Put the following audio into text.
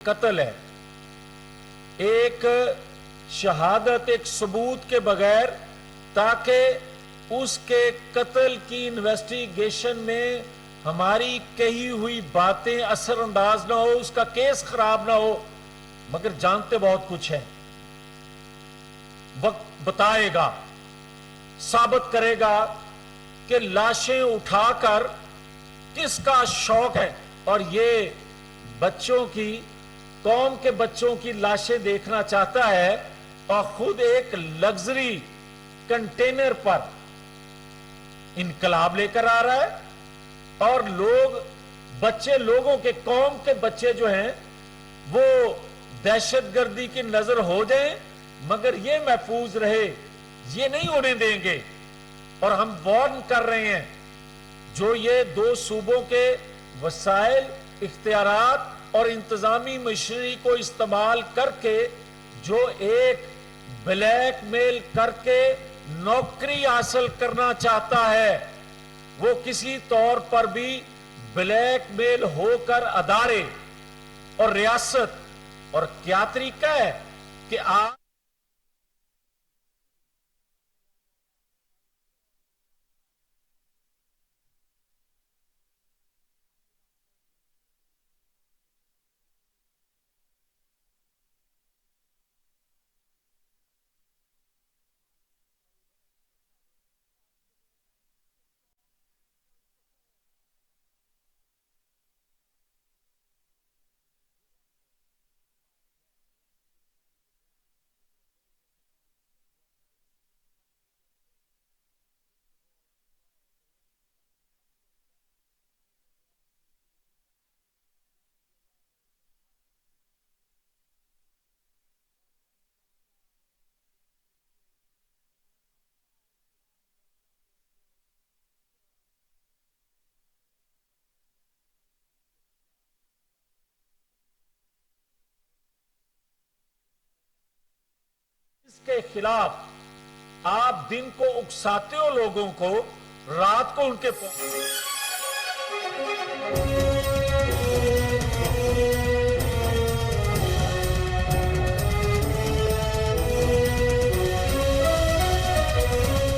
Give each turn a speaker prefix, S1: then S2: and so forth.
S1: कत्ल है, एक शहादत, एक सबूत के बगैर, ताकि उसके कत्ल की इन्वेस्टिगेशन में हमारी कही हुई बातें असरअंदाज ना हो, उसका केस खराब ना हो। मगर जानते बहुत कुछ है। वक्त बताएगा, साबित करेगा कि लाशें उठाकर किसका शौक है। और ये बच्चों की, कौम के बच्चों की लाशें देखना चाहता है और खुद एक लग्जरी कंटेनर पर इनकलाब लेकर आ रहा है। और बच्चे, लोगों के, कौम के बच्चे जो हैं वो दहशतगर्दी की नजर हो जाएं मगर ये महफूज रहे, ये नहीं होने देंगे। और हम वार्न कर रहे हैं, जो ये दो सूबों के वसाइल, इख्तियारात और इंतजामी मशीनरी को इस्तेमाल करके जो एक ब्लैकमेल करके नौकरी हासिल करना चाहता है, वो किसी तौर पर भी ब्लैकमेल होकर अदारे और रियासत, और क्या तरीका है कि आप इसके खिलाफ आप दिन को उकसाते हो लोगों को, रात को उनके